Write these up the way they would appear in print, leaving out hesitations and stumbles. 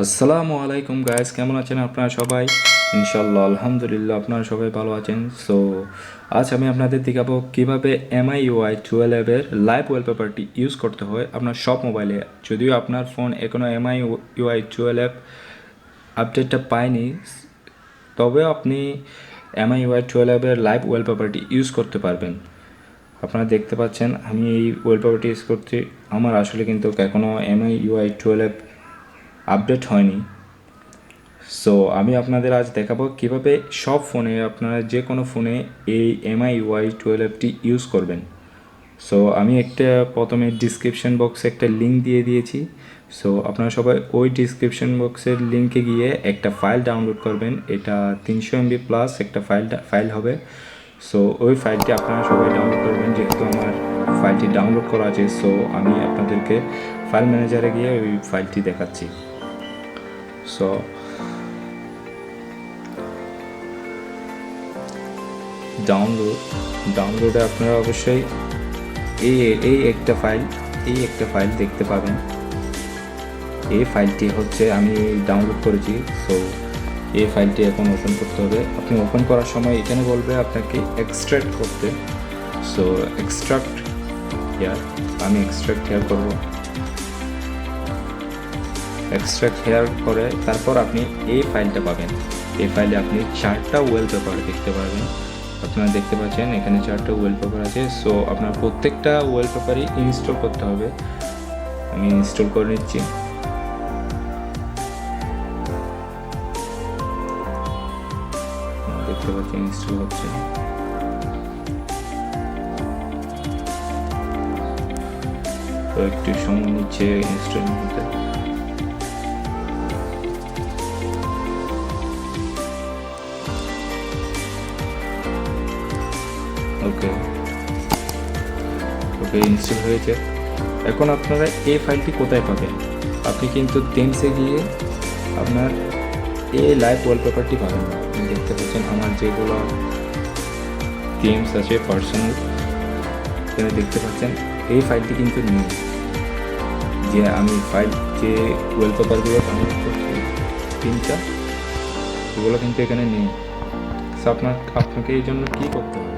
আসসালামু আলাইকুম গাইস, কেমন আছেন আপনারা সবাই? ইনশাআল্লাহ আলহামদুলিল্লাহ আপনারা সবাই ভালো আছেন। সো আজ আমি আপনাদের দেখাবো কীভাবে MIUI12 এর লাইভ ওয়ালপেপারটি ইউজ করতে হয় আপনার সব মোবাইলে। যদিও আপনার ফোন এখনও MIUI12 আপডেটটা পায়নি, তবে আপনি MIUI12 এর লাইভ ওয়ালপেপারটি ইউজ করতে পারবেন। আপনারা দেখতে পাচ্ছেন আমি এই ওয়ালপেপারটি ইউজ করছি। আমার আসলে কিন্তু এখনও MIUI12 আপডেট হয়নি। সো আমি আপনাদের আজ দেখাবো কিভাবে সব ফোনে, আপনারা যে কোনো ফোনে এই MIUI12টি ইউজ করবেন। সো আমি একটা প্রথমে ডিসক্রিপশন বক্সে একটা লিঙ্ক দিয়ে দিয়েছি। সো আপনারা সবাই ওই ডিসক্রিপশন বক্সের লিঙ্কে গিয়ে একটা ফাইল ডাউনলোড করবেন। এটা 300 MB প্লাস একটা ফাইল হবে। সো ওই ফাইলটি আপনারা সবাই ডাউনলোড করবেন। যেহেতু আমার ফাইলটি ডাউনলোড করা আছে, সো আমি আপনাদেরকে ফাইল ম্যানেজারে গিয়ে ওই ফাইলটি দেখাচ্ছি। সো ডাউনলোডে আপনারা অবশ্যই এই একটা ফাইল দেখতে পাবেন। এই ফাইলটি হচ্ছে আমি ডাউনলোড করেছি। সো এই ফাইলটি এখন ওপেন করতে হবে। আপনি ওপেন করার সময় এখানে বলবে আপনাকে এক্সট্রাক্ট করতে। সো আমি এক্সট্রাক্ট হেয়ার করব। এক্সট্রাক্ট হেয়ার করে তারপর আপনি এই ফাইলটা পাবেন। এই ফাইলে আপনি 4টা ওয়ালপেপার দেখতে পাবেন। আপনারা দেখতে পাচ্ছেন এখানে 4টা ওয়ালপেপার আছে। সো আপনার প্রত্যেকটা ওয়ালপেপারই ইনস্টল করতে হবে। আমি ইনস্টল করে নিচ্ছি। দেখতে পাচ্ছেন ইনস্টল হচ্ছে। তো একটু সময় নিচ্ছে ইনস্টল হতে। ওকে ইনস্টল হয়েছে। এখন আপনারা এই ফাইলটি কোথায় পাবেন? আপনি কিন্তু থিমসে গিয়ে আপনার এই লাইভ ওয়ালপেপারটি পাবেন না। আপনি দেখতে পাচ্ছেন আমার যেগুলো থিমস আছে পার্সোনাল, এখানে দেখতে পাচ্ছেন এই ফাইলটি কিন্তু নেই। যে আমি যে ওয়ালপেপারগুলো ডাউনলোড করছি 3টা, এগুলো কিন্তু এখানে নেই। সো আপনাকে এই জন্য কী করতে হবে?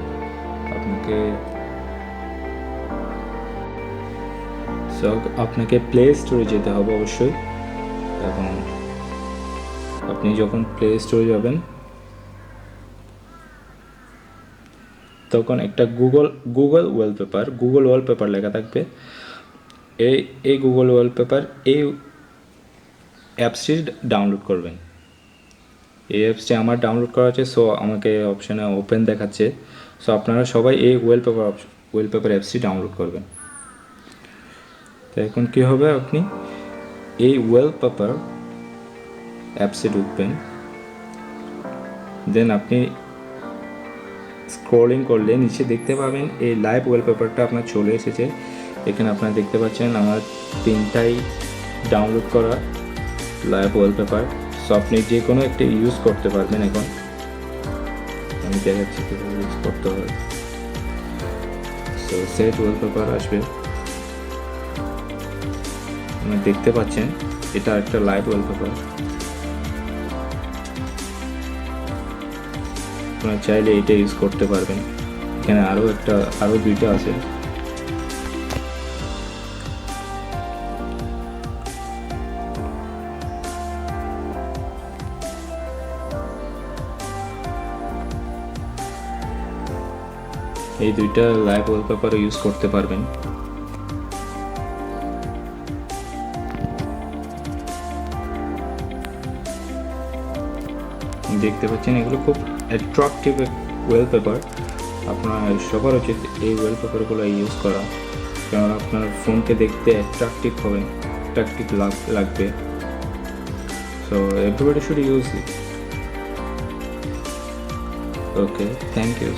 আপনাকে প্লে স্টোরে যেতে হবে অবশ্যই। এবং আপনি যখন প্লে স্টোরে যাবেন তখন একটা গুগল ওয়ালপেপার লেখা থাকবে। এই গুগল ওয়ালপেপার এই অ্যাপসটি ডাউনলোড করবেন। এই অ্যাপসটি আমার ডাউনলোড করা আছে। সো আমাকে অপশানে ওপেন দেখাচ্ছে। সো আপনারা সবাই এই ওয়ালপেপার অ্যাপসটি ডাউনলোড করবেন। তো এখন কী হবে, আপনি এই ওয়ালপেপার অ্যাপসে ঢুকবেন। দেন আপনি স্ক্রলিং করলে নিচে দেখতে পাবেন এই লাইভ ওয়ালপেপারটা আপনার চলে এসেছে। এখানে আপনারা দেখতে পাচ্ছেন আমার 3টাই ডাউনলোড করা লাইভ ওয়ালপেপার। সো আপনি যে কোনো একটা ইউজ করতে পারবেন। এখন আমি দেখাচ্ছি কীভাবে ইউজ করতে হয়। সো সেট ওয়ালপেপার আসবে। আপনারা দেখতে পাচ্ছেন এটা একটা লাইভ ওয়ালপেপার। আপনারা চাইলে এটা ইউজ করতে পারবেন। এখানে আরও 2টা আছে। এই 2টা লাইভ ওয়ালপেপার ইউজ করতে পারবেন। দেখতে পাচ্ছেন এগুলো খুব অ্যাট্রাকটিভ ওয়ালপেপার। আপনার সবার উচিত এই ওয়ালপেপারগুলো ইউজ করা, কারণ আপনার ফোনকে দেখতে অ্যাট্রাকটিভ লাগবে। So everybody should use it. Okay, thank you.